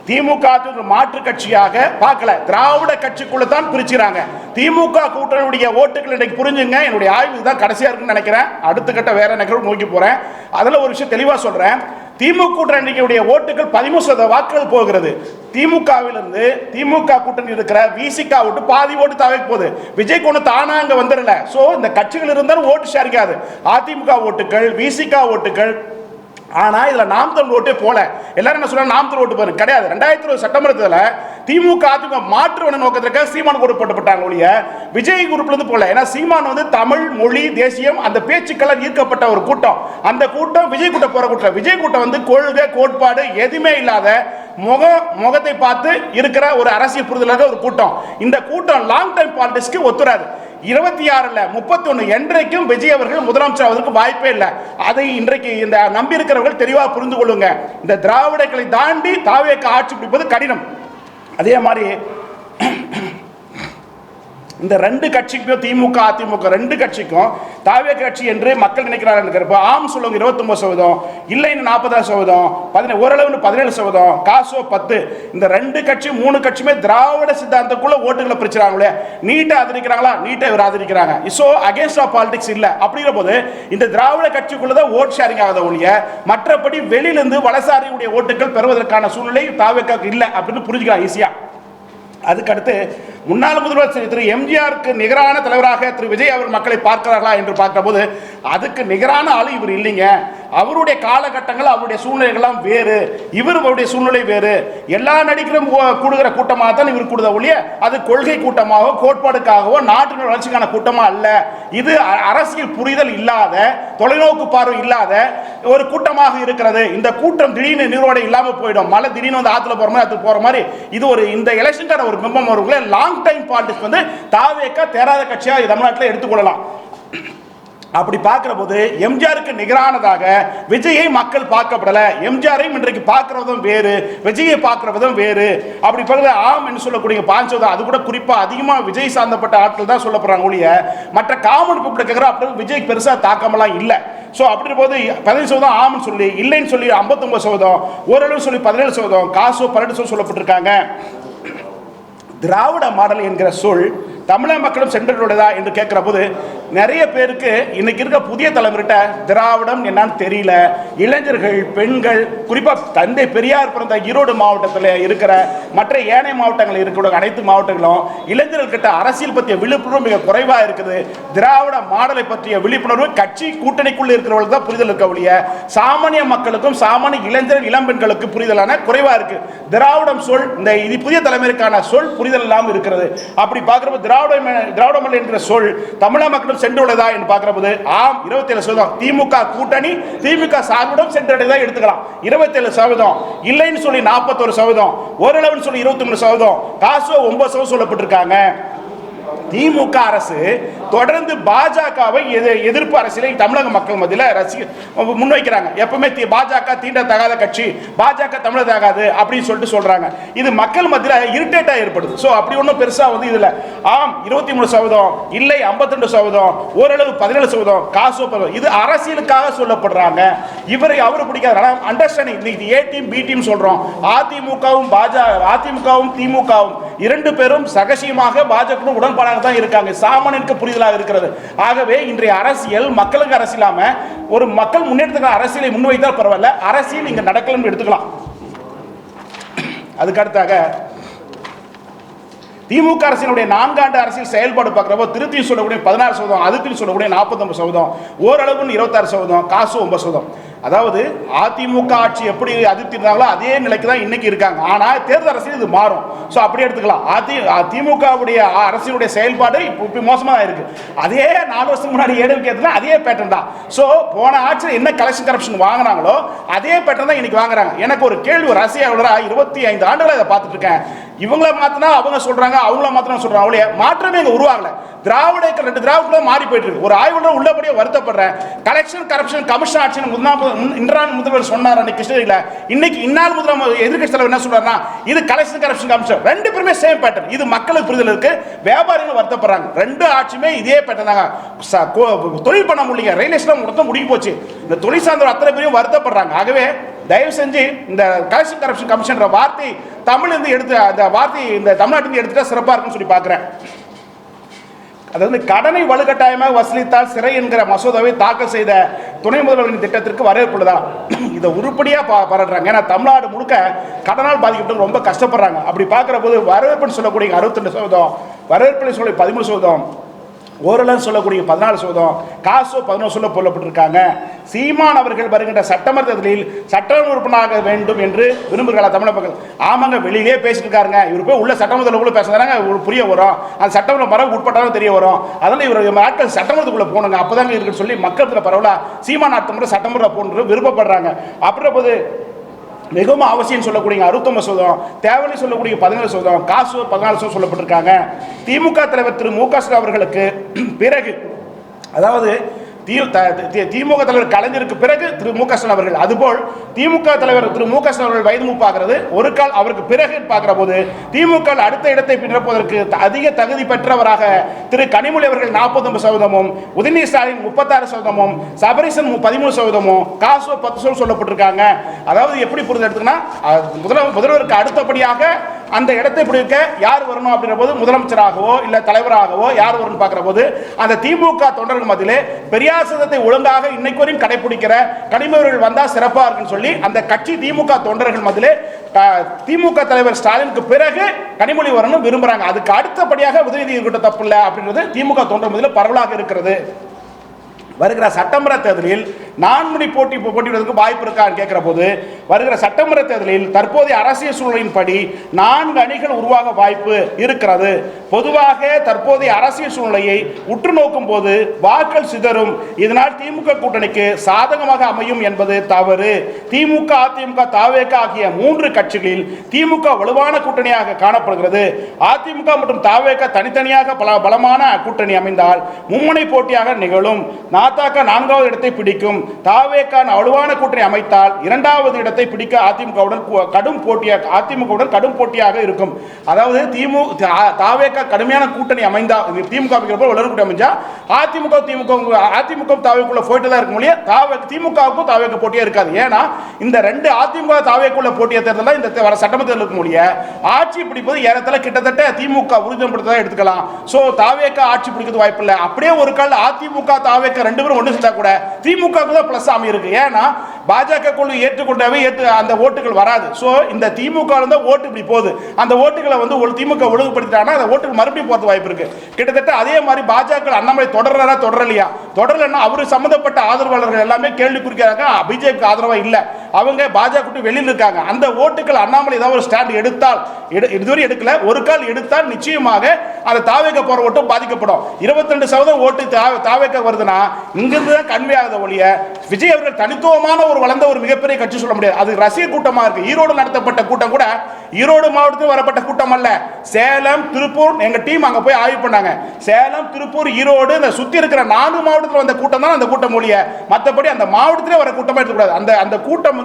S1: திமுக மாற்று கட்சியாக பார்க்கல, திராவிட கட்சிக்குள்ள தான் பிரிச்சுறாங்க. திமுக கூட்டணியுடைய ஓட்டுகள் இன்னைக்கு புரிஞ்சுங்க. என்னுடைய ஆய்வு தான் கடைசியா இருக்குன்னு நினைக்கிறேன். அடுத்த கட்ட வேற நிகழ்வு நோக்கி போறேன். அதுல ஒரு விஷயம் தெளிவா சொல்றேன். திமுக கூட்டணியுடைய ஓட்டுகள் 13% வாக்குகள் போகிறது. திமுகவிலிருந்து திமுக கூட்டணி இருக்கிற விசிக ஓட்டு பாதி ஓட்டு தாவைக்கு போகுது. விஜய் கொண்டு தானா அங்க வந்துடல. சோ இந்த கட்சிகள் இருந்தாலும் ஓட்டு ஷேரிக்காது. அதிமுக ஓட்டுகள் விசிக ஓட்டுகள் ஆனால் இதில் நாம் தமிழ் ஓட்டே போல. எல்லாரும் என்ன சொல்றாங்க, நாம் தமிழ் ஓட்டு போறது கிடையாது. 2020 சட்டமன்றத்தில் திமுக அதிமுக மாற்று நோக்கத்திற்காக சீமான் குரூப் போட்டப்பட்டாங்க ஒழிய விஜய் குரூப்ல இருந்து போல. ஏன்னா சீமான் வந்து தமிழ் மொழி தேசியம் அந்த பேச்சுக்களால் ஈர்க்கப்பட்ட ஒரு கூட்டம். அந்த கூட்டம் விஜய் கூட்டம் போற கூட்டம். விஜய் கூட்டம் வந்து கொள்கை கோட்பாடு எதுவுமே இல்லாத முகத்தை பார்த்து இருக்கிற ஒரு அரசியல் புரிதலாக ஒரு கூட்டம். இந்த கூட்டம் லாங் டைம் பாலிடிக்ஸ்க்கு ஒத்துறாது. 26 31 என்றைக்கும் விஜய் அவர்கள் முதலமைச்சர் ஆவதற்கு வாய்ப்பே இல்லை. அதை இன்றைக்கு இந்த நம்பி இருக்கிறவர்கள் தெளிவாக புரிந்து கொள்ளுங்க. இந்த திராவிடர்களை தாண்டி தாவேக்கு ஆட்சி பிடிப்பது கடினம். அதே மாதிரி இந்த ரெண்டு கட்சிக்கும் திமுக அதிமுக ரெண்டு கட்சிக்கும் தாவே கட்சி என்று மக்கள் நினைக்கிறார்கள். ஆம் சொல்லுங்க 29%, இல்லைன்னு 40%, ஓரளவுன்னு 17%, காசோ 10. இந்த ரெண்டு கட்சி மூணு கட்சியுமே திராவிட சித்தாந்தத்துக்குள்ள ஓட்டுகளை பிரிச்சுறாங்களே. நீட்டை ஆதரிக்கிறாங்களா? நீட்டை இவர் ஆதரிக்கிறாங்க. ஸோ அகேன்ஸ்ட் ஆஃப் பாலிடிக்ஸ் இல்லை. அப்படிங்கிற போது இந்த திராவிட கட்சிக்குள்ளதான் ஓட் ஷேரிங் ஆகாத ஒழிய மற்றபடி வெளியிலிருந்து வலசாரியுடைய ஓட்டுகள் பெறுவதற்கான சூழ்நிலை தாவேக்காக்கு இல்லை அப்படின்னு புரிஞ்சுக்கலாம் ஈஸியா. அதுக்கடுத்து முன்னாள் முதல்வர் திரு எம்ஜிஆருக்கு நிகரான தலைவராக திரு விஜய் அவர் மக்களை பார்க்கிறார்களா என்று பார்க்கிற போது அதுக்கு நிகரான ஆளு இவர் இல்லைங்க. அவருடைய காலகட்டங்கள் அவருடைய சூழ்நிலைகள்லாம் வேறு, இவருடைய சூழ்நிலை வேறு. எல்லா நடிகரும் கூடுகிற கூட்டமாக தான் இவர் கூடுத ஒழிய அது கொள்கை கூட்டமாகவோ கோட்பாடுக்காகவோ நாட்டின் வளர்ச்சிக்கான கூட்டமா அல்ல. இது அரசியல் புரிதல் இல்லாத தொலைநோக்கு பார்வை இல்லாத ஒரு கூட்டமாக இருக்கிறது. இந்த கூட்டம் திடீர்னு நீரோட இல்லாமல் போயிடும். மழை திடீர்னு வந்து ஆத்துல போற மாதிரி ஆத்துல போற மாதிரி இது ஒரு இந்த எலெக்ஷனுக்கான ஒரு பிம்பம் வருங்களே. லாங் டைம் பாலிடிக்ஸ் வந்து தாவேக்கா தேராத கட்சியா தமிழ்நாட்டில் எடுத்துக்கொள்ளலாம். அப்படி பார்க்கிற போது எம்ஜிஆருக்கு நிகரானதாக விஜயை மக்கள் பார்க்கப்படல. எம்ஜிஆரையும் இன்றைக்கு பார்க்கிறதும் வேறு, விஜயை பார்க்கிறதும் வேறு. அப்படி பார்க்கல ஆம் என்று சொல்லக்கூடிய 5%, அது கூட குறிப்பா அதிகமா விஜய் சார்ந்தப்பட்ட ஆட்கள் தான் சொல்லப்படுறாங்க ஒழிய மற்ற காமன் பீப்புள் கேட்கிற அப்படி விஜய் பெருசா தாக்கமெல்லாம் இல்லை. ஸோ அப்படி போது 15% ஆம்னு சொல்லி, இல்லைன்னு சொல்லி 59%, ஓரளவு சொல்லி 17%, காசோ 12% சொல்லப்பட்டிருக்காங்க. திராவிட மாடல் என்கிற சொல் தமிழக மக்களும் சென்றடையதா என்று கேட்கிற போது நிறைய பேருக்கு இன்னைக்கு இருக்க புதிய தலைவர்கிட்ட திராவிடம் என்னன்னு தெரியல. இளைஞர்கள், பெண்கள், குறிப்பாக தந்தை பெரியார் பிறந்த ஈரோடு மாவட்டத்தில் இருக்கிற மற்ற ஏனைய மாவட்டங்களில் இருக்கிற அனைத்து மாவட்டங்களும் இளைஞர்கள் கிட்ட அரசியல் பற்றிய விழிப்புணர்வு மிக குறைவாக இருக்குது. திராவிட மாடலை பற்றிய விழிப்புணர்வு கட்சி கூட்டணிக்குள் இருக்கிறவர்களுக்கு தான் புரிதல் இருக்க ஒழிய சாமானிய மக்களுக்கும் சாமானிய இளைஞர்கள் இளம்பெண்களுக்கு புரிதலான குறைவா இருக்கு. திராவிடம் சொல் இந்த இது புதிய தலைமைக்கான சொல் புரிதல் இல்லாமல் இருக்கிறது. அப்படி பார்க்கிறப்ப திராவிடம் என்ற சொல் தமிழக மக்களும் சென்றுள்ளதா என்று பார்க்கிற போது ஆம் 27%, திமுக கூட்டணி திமுக சார்புடன் சென்றடையதா எடுத்துக்கலாம் 27%, இல்லைன்னு சொல்லி 41%, ஓரளவுன்னு சொல்லி 23%, காசோ 9% சொல்லப்பட்டிருக்காங்க. திமுக அரசு தொடர்ந்து பாஜகவை எதிர்ப்பு அரசியலை தமிழக மக்கள் மத்தியில் முன்வைக்கிறாங்க. எப்பவுமே பாஜக தீண்டத்தகாத கட்சி, பாஜக தமிழகாது அப்படின்னு சொல்லிட்டு சொல்றாங்க. இது மக்கள் மத்தியில் இரிட்டேட்டா ஏற்படுது. ஸோ அப்படி ஒன்றும் பெருசா வந்து இதுல ஆம் 23%, இல்லை 52%, ஓரளவு 17%, காசோ இது அரசியலுக்காக சொல்லப்படுறாங்க. இவரை அவரு பிடிக்காத understanding A team B team சொல்றோம். அதிமுகவும் திமுகவும் இரண்டு பேரும் சகசியமாக பாஜக உடன்பாடாக தான் இருக்காங்க. சாமானியனுக்கு புரிதலாக இருக்கிறது. ஆகவே இன்றைய அரசியல் மக்களுக்கு அரசியலாம ஒரு மக்கள் முன்னேற்றத்துக்கு அரசியலை முன்வைத்தால் பரவாயில்ல, அரசியல் இங்க நடக்கலன்னு எடுத்துக்கலாம். அதுக்கு அடுத்தாக திமுக அரசினுடைய 4 ஆண்டு அரசியல் செயல்பாடு பார்க்கிறப்போ திருத்தி சொல்லக்கூடிய 16%, அதுக்கு சொல்லக்கூடிய 49%, ஓரளவு 26%, காசு 9%. அதாவது அதிமுக ஆட்சி எப்படி அதிர்த்திருந்தாங்களோ அதே நிலைக்கு தான் இன்னைக்கு இருக்காங்க. ஆனால் தேர்தல் அரசியல் இது மாறும். ஸோ அப்படி எடுத்துக்கலாம். திமுகவுடைய அரசியலுடைய செயல்பாடு இப்போ மோசமாக இருக்கு. அதே 4 வருஷத்துக்கு முன்னாடி ஏடிஎம்கே அதே பேட்டர்ன் தான். ஸோ போன ஆட்சியில் என்ன கலெக்ஷன் கரப்ஷன் வாங்கினாங்களோ அதே பேட்டர்ன் தான் இன்னைக்கு வாங்குறாங்க. எனக்கு ஒரு கேள்வி, ஒரு அரசியலாளராக 25 ஆண்டுகளை இதை பார்த்துட்டு இருக்கேன். இவங்கள மாத்தினா அவங்க சொல்றாங்க, அவங்கள மாத்தினா சொல்றாங்க. அவளைய மாற்றமே இங்க உருவாகல. திராவிட 2 திராவிட மாறி போயிட்டு இருக்கு. ஒரு ஆய்வாளர் உள்ளபடியே வருத்தப்படுறேன். கலெக்ஷன் கரப்ஷன் கமிஷன் ஆட்சி இன்றான் முதல்வர் சொன்னார் அன்னைக்கு கிருஷ்ணகிரியில. இன்னைக்கு இந்நாள் முதல்வர் எதிர்க்கட்சி தலைவர் என்ன சொல்றாருன்னா இது கலெக்ஷன் கரப்ஷன் கமிஷன். ரெண்டு பேருமே சேம் பேட்டர்ன். இது மக்களுக்கு புரிதல் இருக்கு, வியாபாரிகள் வருத்தப்படுறாங்க. ரெண்டு ஆட்சியுமே இதே பேட்டர்ன் தாங்க. தொழில் பண்ண முடியல, ரயில் எஸ்டேட் மொத்தம் முடிஞ்சு போச்சு. இந்த தொழில் சார்ந்த அத்தனை பேரும் வருத்தப்படுறாங்க. ஆகவே தயவு செஞ்சு இந்த கலெக்ஷன் கரப்ஷன் கமிஷன் வார்த்தை தமிழ் இருந்து எடுத்து அந்த வார்த்தை இந்த தமிழ்நாட்டிலிருந்து எடுத்துட்டா சிறப்பா இருக்குன்னு சொல்லி பார்க்கிறேன். அதாவது கடனை வலுக்கட்டாயமாக வசூலித்தால் சிறை என்கிற மசோதாவை தாக்கல் செய்த துணை முதல்வரின் திட்டத்திற்கு வரவேற்புள்ளதா? இதை உருப்படியா பாராட்டுறாங்க. ஏன்னா தமிழ்நாடு முழுக்க கடனால் பாதிக்கப்பட்டு ரொம்ப கஷ்டப்படுறாங்க. அப்படி பார்க்கிற போது வரவேற்புன்னு சொல்லக்கூடிய 62%, வரவேற்பு சொல்லி 13%, ஓரளவு சொல்லக்கூடிய 14%, காசோ 11% போடப்பட்டிருக்காங்க. சீமான் அவர்கள் வருகின்ற சட்டமன்ற தேர்தலில் சட்டமன்ற உறுப்பினராக வேண்டும் என்று விரும்புகிறார் தமிழக மக்கள். ஆமாங்க, வெளியிலே பேசிட்டு இருக்காருங்க. இவர் போய் உள்ள சட்டமன்றத்துக்குள்ள பேசுறாங்க, புரிய வரும். அந்த சட்டமன்ற மரபு உட்பட்டாலும் தெரிய வரும். அதனால இவர் ஆட்கள் சட்டமன்றத்துக்குள்ள போனுங்க, அப்பதாங்க இருக்குன்னு சொல்லி மக்கள் பரவலா சீமான் அடுத்த முறை சட்டமன்ற போன்று விருப்பப்படுறாங்க. அப்படின்ற போது மிகவும் அவசியம் சொல்லக்கூடிய 69%, தேவையை சொல்லக்கூடிய 17%, காசு 14% சொல்லப்பட்டிருக்காங்க. திமுக தலைவர் திரு மு க ஸ்டாலின் அவர்களுக்கு பிறகு, அதாவது திமுக தலைவர் கலைஞருக்கு பிறகு திரு மு க ஸ்டாலின் அவர்கள், அதுபோல் திமுக தலைவர் திரு மு க ஸ்டாலின் அவர்கள் வயது மூப்பாகிறது. ஒரு கால் அவருக்கு பிறகு பார்க்கிற போது திமுக அடுத்த இடத்தை பின்னப்பதற்கு அதிக தகுதி பெற்றவராக திரு கனிமொழி அவர்கள் 49%, உதயநிதி ஸ்டாலின் 36%, சபரீசன் 13%, காசு 10% சொல்லப்பட்டிருக்காங்க. அதாவது எப்படி புரிந்து எடுத்துக்கன்னா, முதல்வருக்கு அடுத்தபடியாக அந்த இடத்தை பிடிக்க யார் வரணும் அப்படின்ற போது முதலமைச்சராகவோ இல்ல தலைவராகவோ யார் வரணும் பார்க்கிற போது அந்த திமுக தொண்டர்கள் மத்தியிலே பெரியார் சட்டத்தை ஒழுங்காக இன்னைக்கு வரையும் கடைபிடிக்கிற கனிமொழிகள் வந்தா சிறப்பா இருக்குன்னு சொல்லி அந்த கட்சி திமுக தொண்டர்கள் மத்தியிலே திமுக தலைவர் ஸ்டாலினுக்கு பிறகு கனிமொழி வரணும் விரும்புறாங்க. அதுக்கு அடுத்தபடியாக உதயநிதி இருக்கட்டும், தப்பு இல்லை அப்படின்றது திமுக தொண்டர் மத்தியில் பரவலாக இருக்கிறது. வருகிற சட்டமன்ற தேர்தலில் நான்முனை போட்டியிடுவதற்கு வாய்ப்பு இருக்கான்னு கேட்கிற போது, வருகிற சட்டமன்ற தேர்தலில் தற்போதைய அரசியல் சூழ்நிலையின்படி 4 அணிகள் உருவாக வாய்ப்பு இருக்கிறது. பொதுவாக தற்போதைய அரசியல் சூழ்நிலையை உற்று நோக்கும் போது வாக்கள் சிதறும். இதனால் திமுக கூட்டணிக்கு சாதகமாக அமையும் என்பது தவறு. திமுக, அதிமுக, தவேக ஆகிய 3 கட்சிகளில் திமுக வலுவான கூட்டணியாக காணப்படுகிறது. அதிமுக மற்றும் தவேக தனித்தனியாக பலமான கூட்டணி அமைந்தால் மும்முனை போட்டியாக நிகழும். நாத்தாக்க 4வது இடத்தை பிடிக்கும். தாவேக வலுவான கூட்டணி அமைத்தால் 2வது இடத்தை பிடிக்க அதிமுகவுடன் கடும் போட்டியாக இருக்கும். அதாவது தாவேக கடுமையான கூட்டணி அமைந்தா, திமுக வலுவான கூட்டணி அமைஞ்சா அதிமுக தாவேக்குள்ள போயிட்டு தான் இருக்கும். திமுகவுக்கும் தாவேக போட்டியா இருக்காது. ஏன்னா இந்த 2 அதிமுக தாவேக்குள்ள போட்டியை தேர்தல் இந்த வர சட்டமன்ற தேர்தலுக்கு முடிய ஆட்சி பிடிப்பது ஏறத்தாழ கிட்டத்தட்ட திமுக உறுதிப்படுத்ததான் எடுத்துக்கலாம். சோ தாவேக ஆட்சி பிடிக்கிறது வாய்ப்பு இல்லை. அப்படியே ஒரு கால அதிமுக தாவேக 2 பேரும் ஒன்று சேர்ந்தா கூட திமுக தான் பிளஸ் அமையிருக்கு. ஏன்னா பாஜக குழு ஏற்றுக்கொண்டவே அந்த ஓட்டுகள் வராது. சோ இந்த திமுக ஓட்டு இப்படி போகுது. அந்த ஓட்டுகளை ஒரு திமுக ஒழுங்குபடுத்திட்டாங்கன்னா அந்த ஓட்டுகள் மறுபடியும் போறது வாய்ப்பு இருக்கு. கிட்டத்தட்ட அதே மாதிரி பாஜக அண்ணாமலை தொடர்றாரா தொடரலையா, தொடரலன்னா அவரு சம்பந்தப்பட்ட ஆதரவாளர்கள் எல்லாமே கேள்வி குறிக்கிறாங்க. பிஜேபிக்கு ஆதரவா இல்ல, அவங்க பாஜக வெளியில் இருக்காங்க. அந்த ஓட்டுகள் அண்ணாமலை ஏதாவது ஒரு ஸ்டாண்ட் எடுத்தால், இதுவரை எடுக்கல, ஒரு கால் எடுத்தால் நிச்சயமாக அந்த தாவேக போற ஓட்டும் பாதிக்கப்படும். 22% ஓட்டு தாவேக வருதுன்னா இங்கிருந்து தான் கன்வே ஆகுது ஒழிய விஜய் அவர்கள் தனித்துவமான ஒரு வளர்ந்த ஒரு மிகப்பெரிய கட்சி சொல்ல முடியாது. அது ரசிகர் கூட்டமா இருக்கு. ஈரோடு நடத்தப்பட்ட கூட்டம் கூட ஈரோடு மாவட்டத்தில் வரப்பட்ட கூட்டம் அல்ல. சேலம், திருப்பூர், எங்க டீம் அங்க போய் ஆய்வு பண்ணாங்க. சேலம், திருப்பூர், ஈரோடு இந்த சுத்தி இருக்கிற 4 மாவட்டத்தில் வந்த கூட்டம் தான் அந்த கூட்டம் ஒழிய மற்றபடி அந்த மாவட்டத்திலே வர கூட்டமா இருக்கக்கூடாது. அந்த கூட்டம்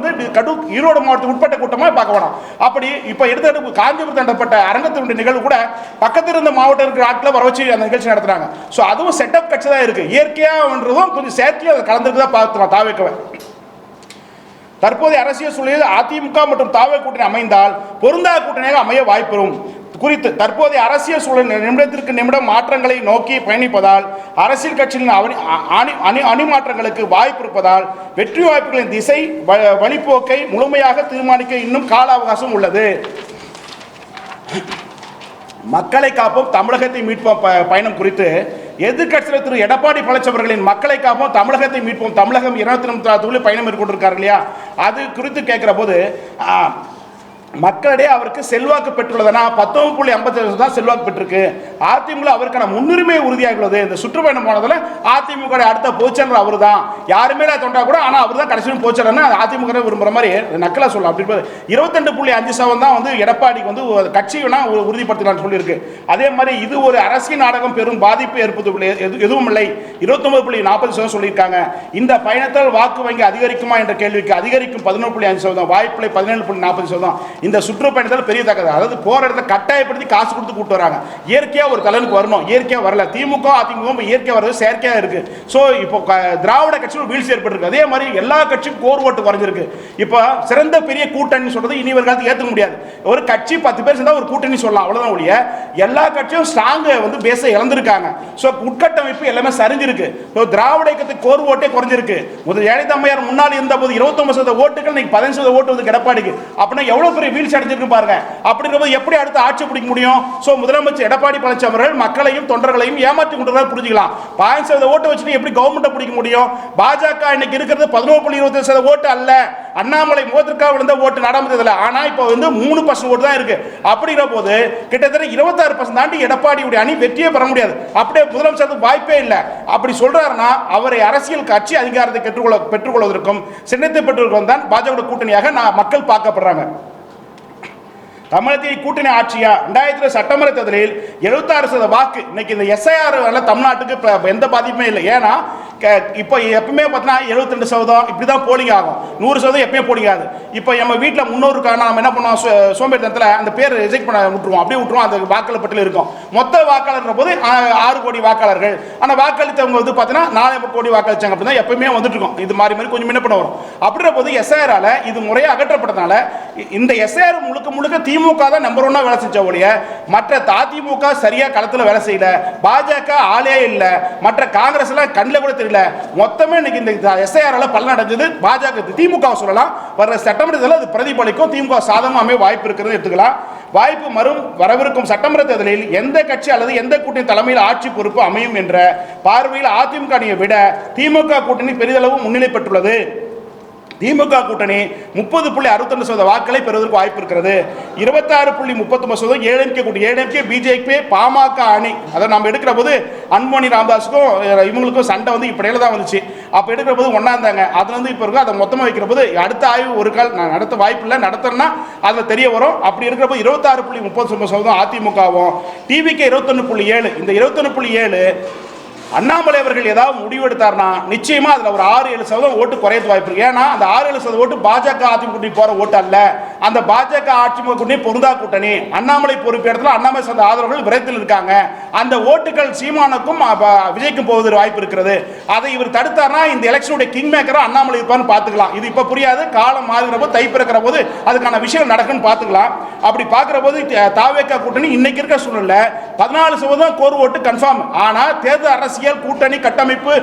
S1: ஈரோடு மாவட்டத்துக்கு உட்பட்ட கூட்டமா பார்க்க வேணும். அப்படி இப்ப எடுத்து காஞ்சிபுரத்தில் நடத்தப்பட்ட அரங்கத்தினுடைய நிகழ்வு கூட பக்கத்தில் இருந்த மாவட்டம் இருக்கிற ஆட்களை வர வச்சு அந்த நிகழ்ச்சி நடத்துறாங்க. சோ அதுவும் செட்டப் கட்சி தான் இருக்கு. இயற்கையான்றதும் கொஞ்சம் செயற்கையா கலந்துட்டு தான் பார்த்துக்கலாம் தாவேக்கவை. தற்போதைய அரசியல் சூழலில் அதிமுக மற்றும் தாவே கூட்டணி அமைந்தால் பொருந்தா கூட்டணியாக அமைய வாய்ப்புறும் குறித்து தற்போதைய அரசியல் சூழல் நிமிடத்திற்கு நிமிடம் மாற்றங்களை நோக்கி பயணிப்பதால் அரசியல் கட்சிகளின் அணி மாற்றங்களுக்கு வாய்ப்பு இருப்பதால் வெற்றி வாய்ப்புகளின் திசை வழிபோக்கை முழுமையாக தீர்மானிக்க இன்னும் கால அவகாசம் உள்ளது. மக்களை காப்போம் தமிழகத்தை மீட்போம் பயணம் குறித்து எதிர்க்கட்சியில் திரு எடப்பாடி பழனிசாமி அவர்களின் மக்களை காப்போம் தமிழகத்தை மீட்போம் தமிழகம் 234 பயணம் மேற்கொண்டிருக்காரு இல்லையா, அது குறித்து கேட்கிற போது மக்களிடையே அவருக்கு செல்வாக்கு பெற்றுள்ளதுனா 19.57 தான் செல்வாக்கு பெற்றிருக்கு. அதிமுக அவருக்கான முன்னுரிமை உறுதியாகிறது. இந்த சுற்றுப்பயணம் போனதுல அதிமுக அடுத்த பொதுச்செயலர் அவரு தான். யாருமே தொண்டா கூட ஆனா அவர் தான் கடைசியும் பொதுச்செயலர்னு அதிமுக விரும்புற மாதிரி நக்கலா சொல்லலாம். அப்படி 22.57 தான் எடப்பாடிக்கு கட்சி உறுதிப்படுத்தலாம்னு சொல்லியிருக்கு. அதே மாதிரி இது ஒரு அரசியல் நாடகம் பெரும் பாதிப்பு ஏற்படுத்த எதுவும் இல்லை. 29.40% சொல்லியிருக்காங்க. இந்த பயணத்தால் வாக்கு வங்கி அதிகரிக்குமா என்ற கேள்விக்கு அதிகரிக்கும் 11.5%, வாய்ப்பில்லை 17.40%. இந்த சுற்றுப்பயணத்தால் பெரிய தகவல். அதாவது போற இடத்துல கட்டாயப்படுத்தி காசு கொடுத்து கூட்டு வராங்க. இயற்கையா ஒரு தலைவனுக்கு வரணும், இயற்கையா வரல. திமுக அதிமுக இயற்கையா வருது, செயற்கையா இருக்கு. சோ இப்போ திராவிட கட்சியில் வீழ்ச்சி ஏற்பட்டிருக்கு. அதே மாதிரி எல்லா கட்சியும் கோர் ஓட்டு குறைஞ்சிருக்கு. இப்போ சிறந்த பெரிய கூட்டணி சொல்றது இனி ஒரு காலத்துக்கு ஏற்றுக்க முடியாது. ஒரு கட்சி 10 பேர் சேர்ந்தா ஒரு கூட்டணி சொல்லலாம், அவ்வளவுதான் ஒழிய எல்லா கட்சியும் ஸ்ட்ராங் பேஸை இழந்திருக்காங்க. சோ உட்கட்டமைப்பு எல்லாமே சரிஞ்சிருக்கு. திராவிட இயக்கத்துக்கு கோர் ஓட்டே குறைஞ்சிருக்கு. ஜெயலலிதா அம்மையார் முன்னாடி இருந்த போது 29% ஓட்டுகள், இன்னைக்கு 15% ஓட்டு எடப்பாடிக்கு. அப்படின்னா எவ்வளவு வீழ்ச்சி அடைஞ்சிருக்கு பாருங்க. அப்படிங்கிறபோது எப்படி அடுத்து ஆட்சி பிடிக்க முடியும்? சோ முதலமைச்சர் எடப்பாடி பழனிசாமி அவர்கள் மக்களையும் தொண்டர்களையும் ஏமாற்றி கொண்டு புரிஞ்சுக்கலாம். 15% ஓட்டு வச்சுட்டு எப்படி கவர்மெண்ட் பிடிக்க முடியும்? பாஜக இன்னைக்கு இருக்கிறது 11.25% ஓட்டு அல்ல. அண்ணாமலை முகத்திற்காக விழுந்த ஓட்டு நாடாளுமன்றத்தில். ஆனா இப்போ 3% ஓட்டு தான் இருக்கு. அப்படிங்கிற போது கிட்டத்தட்ட 26% தாண்டி எடப்பாடியுடைய அணி வெற்றியே பெற முடியாது. அப்படியே முதலமைச்சருக்கு வாய்ப்பே இல்லை. அப்படி சொல்றாருன்னா அவரை அரசியல் கட்சி அதிகாரத்தை பெற்றுக்கொள்வதற்கும் சின்னத்தை பெற்றுக்கொள்வதும் தான் பாஜக கூட்டணியாக மக்கள் பார்க்கப்படுறாங்க. தமிழகத்தில் கூட்டணி ஆட்சியா 2000 சட்டமன்ற தேர்தலில் 76% வாக்கு. இன்னைக்கு இந்த எஸ்ஐஆர் தமிழ்நாட்டுக்கு எந்த பாதிப்புமே இல்லை. ஏன்னா இப்போ எப்பவுமே பார்த்தீங்கன்னா 72% இப்படி தான் போலிங் ஆகும். 100% எப்பயுமே போலிங் ஆகுது. இப்போ நம்ம வீட்டில் முன்னோருக்கான நம்ம என்ன பண்ணுவோம், சோம்பேறித்தனத்தில் அந்த பேர் ரிஜெக்ட் பண்ண விட்டுருவோம், அப்படியே விட்டுருவோம். அந்த வாக்காளர் பட்டியல் இருக்கும். மொத்த வாக்காளர் போது 6 கோடி வாக்காளர்கள். ஆனால் வாக்களித்தவங்க பார்த்தீங்கன்னா 4 கோடி வாக்களிச்சாங்க அப்படின்னா எப்பயுமே வந்துட்டு இருக்கும். இது மாதிரி கொஞ்சம் என்ன பண்ண வரும். அப்படின்ற போது எஸ்ஐஆரால இது முறையாக அகற்றப்பட்டதுனால இந்த எஸ்ஐஆர் முழுக்க திமுக தான் நம்பர் 1 வேலை செஞ்ச ஒழிய மற்ற அதிமுக சரியா களத்தில் வேலை செய்யல. பாஜக ஆளே இல்லை. மற்ற காங்கிரஸ் எல்லாம் கண்ணில் கூட தெரியல. மொத்தமே இன்னைக்கு இந்த எஸ்ஐஆரால பலன் அடைஞ்சது பாஜக. திமுக சொல்லலாம் வர சட்டமன்றத்தில் அது பிரதிபலிக்கும். திமுக சாதகமாக வாய்ப்பு இருக்கிறது எடுத்துக்கலாம். வாய்ப்பு வரவிருக்கும் சட்டமன்ற தேர்தலில் எந்த கட்சி அல்லது எந்த கூட்டணி தலைமையில் ஆட்சி பொறுப்பு அமையும் என்ற பார்வையில் அதிமுக அணியை விட திமுக கூட்டணி பெரிதளவு முன்னிலை பெற்றுள்ளது. திமுக கூட்டணி 30.62% வாக்களை பெறுவதற்கு வாய்ப்பு இருக்கிறது. 26.39% ஏடிஎம்கே பிஜேபி பாமக அணி. அதை நம்ம எடுக்கிற போது அன்புமணி ராமதாஸுக்கும் இவங்களுக்கும் சண்டை இப்படியில தான் வந்துச்சு. அப்போ எடுக்கிற போது ஒன்றா இருந்தாங்க. அது இப்போ இருக்கும். அதை மொத்தமாக வைக்கிற போது அடுத்த ஆய்வு ஒரு கால் நான் நடத்த வாய்ப்பு இல்லை. நடத்துறேன்னா அதில் தெரிய வரும். அப்படி இருக்கிற போது 26.39% அதிமுகவும் டிவிக்கு 21.7. இந்த 21.7 அண்ணாமலை அவர்கள் ஏதாவது முடிவு எடுத்தார்னா நிச்சயமா அதுல ஒரு 6-7% ஓட்டு குறைய வாய்ப்பு இருக்கு. ஏன்னா அந்த 6-7% ஓட்டு பாஜக அதிமுக கூட்டணி போற ஓட்டு அல்ல. அந்த பாஜக அதிமுக கூட்டணி பொருந்தா கூட்டணி. அண்ணாமலை பொறுப்பு இடத்துல அண்ணாமலை சார்ந்த ஆதரவுகள் விரைத்தில் இருக்காங்க. அந்த ஓட்டுகள் சீமானுக்கும் விஜய்க்கும் போவதற்கு வாய்ப்பு இருக்கிறது. அதை இவர் தடுத்தார்னா இந்த எலெக்ஷனுடைய கிங் மேக்கரா அண்ணாமலை இருப்பான்னு பார்த்துக்கலாம். இது இப்ப புரியாது. காலம் மாறுகிற போது தை பிறக்கிற போது அதுக்கான விஷயம் நடக்குன்னு பார்த்துக்கலாம். அப்படி பார்க்கிற போது தாவேகா கூட்டணி இன்னைக்கு இருக்க சூழ்நிலை 14% கோர் ஓட்டு கன்ஃபார்ம். ஆனா தேர்தல் அரசியல் கூட்டணி கட்டமைப்பு